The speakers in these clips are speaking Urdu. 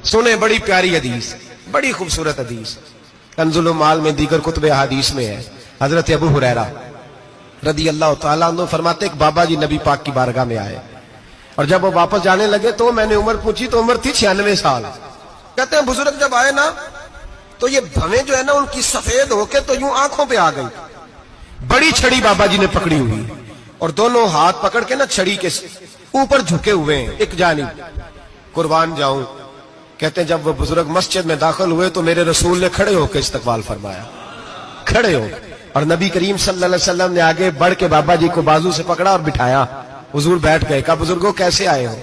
سنیں بڑی پیاری حدیث، بڑی خوبصورت حدیث، کنزُ المال میں دیگر کتب احادیث میں ہے۔ حضرت ابو ہریرہ رضی اللہ تعالیٰ عنہ فرماتے ایک بابا جی نبی پاک کی بارگاہ میں آئے، اور جب وہ واپس جانے لگے تو میں نے عمر پوچھی تو عمر تھی 96 سال۔ کہتے ہیں بزرگ جب آئے نا تو یہ بھویں جو ہے نا ان کی سفید ہو کے تو یوں آنکھوں پہ آ گئی، بڑی چھڑی بابا جی نے پکڑی ہوئی اور دونوں ہاتھ پکڑ کے نا چھڑی کے اوپر جھکے ہوئے ہیں ایک جانب، قربان جاؤں۔ کہتے ہیں جب وہ بزرگ مسجد میں داخل ہوئے تو میرے رسول نے کھڑے ہو کے استقبال فرمایا، کھڑے ہو، اور نبی کریم صلی اللہ علیہ وسلم نے آگے بڑھ کے بابا جی کو بازو سے پکڑا اور بٹھایا۔ حضور بیٹھ گئے، کہا بزرگوں کیسے آئے ہو؟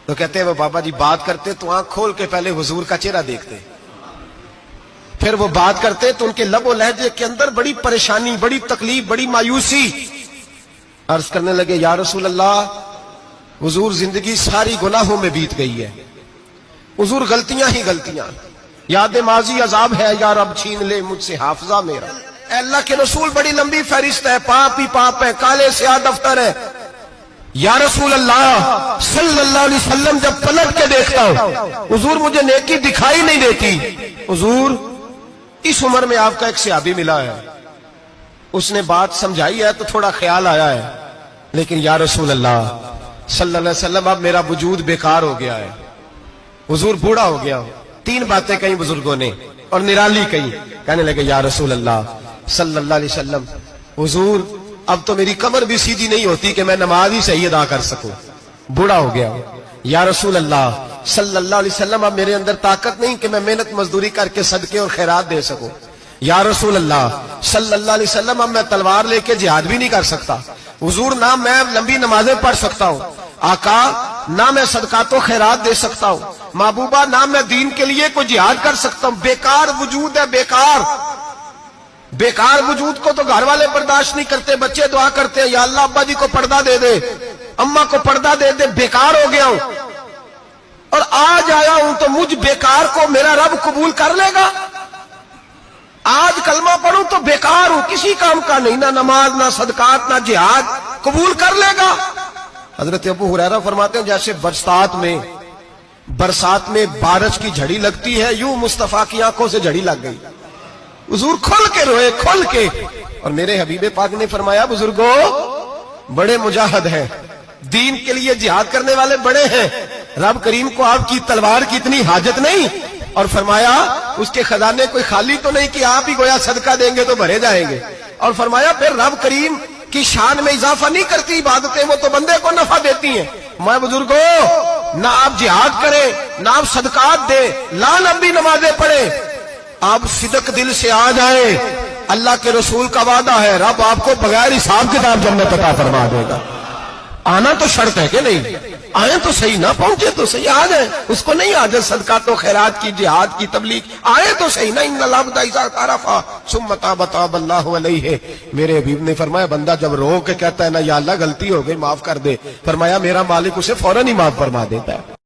تو کہتے ہیں وہ بابا جی بات کرتے تو آنکھ کھول کے پہلے حضور کا چہرہ دیکھتے، پھر وہ بات کرتے تو ان کے لب و لہجے کے اندر بڑی پریشانی، بڑی تکلیف، بڑی مایوسی۔ عرض کرنے لگے یا رسول اللہ، حضور زندگی ساری گناہوں میں بیت گئی ہے، حضور غلطیاں ہی غلطیاں، یاد ماضی عذاب ہے، یا رب چھین لے مجھ سے حافظہ میرا۔ اے اللہ کے رسول بڑی لمبی فہرست ہے، پاپ ہی پاپ ہے، کالے سیاہ دفتر ہے۔ یا رسول اللہ صلی اللہ علیہ وسلم جب پلٹ کے دیکھتا ہوں حضور مجھے نیکی دکھائی نہیں دیتی۔ حضور اس عمر میں آپ کا ایک صحابی ملا ہے، اس نے بات سمجھائی ہے تو تھوڑا خیال آیا ہے، لیکن یا رسول اللہ صلی اللہ علیہ وسلم اب میرا وجود بیکار ہو گیا ہے، حضور بوڑھا ہو گیا ہوں۔ تین باتیں کہیں بزرگوں نے اور نرالی کہیں، کہنے لگے یا رسول اللہ صلی اللہ علیہ وسلم، حضور اب تو میری کمر بھی سیدھی نہیں ہوتی کہ میں نماز ہی صحیح ادا کر سکوں، بوڑھا ہو گیا ہوں۔ یا رسول اللہ صلی اللہ علیہ وسلم اب میرے اندر طاقت نہیں کہ میں محنت مزدوری کر کے صدقے اور خیرات دے سکوں۔ یا رسول اللہ صلی اللہ علیہ وسلم اب میں تلوار لے کے جہاد بھی نہیں کر سکتا، حضور نہ میں لمبی نمازیں پڑھ سکتا ہوں، آقا نہ میں صدقات و خیرات دے سکتا ہوں، محبوبہ نہ میں دین کے لیے کوئی جہاد کر سکتا ہوں، بیکار وجود ہے، بیکار۔ بیکار وجود کو تو گھر والے برداشت نہیں کرتے، بچے دعا کرتے ہیں یا اللہ ابا جی کو پردہ دے دے، اماں کو پردہ دے دے، بیکار ہو گیا ہوں، اور آج آیا ہوں تو مجھ بیکار کو میرا رب قبول کر لے گا؟ آج کلمہ پڑھوں تو بیکار ہوں، کسی کام کا نہیں، نہ نماز نہ صدقات نہ جہاد، قبول کر لے گا؟ حضرت ابو ہریرہ فرماتے ہیں جیسے برسات میں بارش کی جھڑی لگتی ہے، یوں مصطفیٰ کی آنکھوں سے جھڑی لگ گئی، حضور کھل کے روئے، کھل کے۔ اور میرے حبیب پاک نے فرمایا بزرگوں بڑے مجاہد ہیں، دین کے لیے جہاد کرنے والے بڑے ہیں، رب کریم کو آپ کی تلوار کی اتنی حاجت نہیں، اور فرمایا اس کے خزانے کوئی خالی تو نہیں کہ آپ ہی گویا صدقہ دیں گے تو بھرے جائیں گے، اور فرمایا پھر رب کریم کی شان میں اضافہ نہیں کرتی عبادتیں، وہ تو بندے کو نفع دیتی ہیں۔ میں بزرگوں نہ آپ جہاد کریں نہ آپ صدقات دیں، لا لمبی نمازیں پڑھیں، آپ صدق دل سے آ جائیں، اللہ کے رسول کا وعدہ ہے رب آپ کو بغیر حساب کتاب جنت عطا فرما دے گا۔ آنا تو شرط ہے کہ نہیں؟ آئیں تو صحیح، نہ پہنچے تو صحیح، آ جائیں، اس کو نہیں آجت صدقات و خیرات کی، جہاد کی، تبلیغ، آئیں تو صحیح نا۔ ان العبد اذا اعترف ثم تاب تاب اللہ علیہ، میرے حبیب نے فرمایا بندہ جب رو کے کہتا ہے نا یا اللہ غلطی ہو گئی معاف کر دے، فرمایا میرا مالک اسے فوراً ہی معاف فرما دیتا ہے۔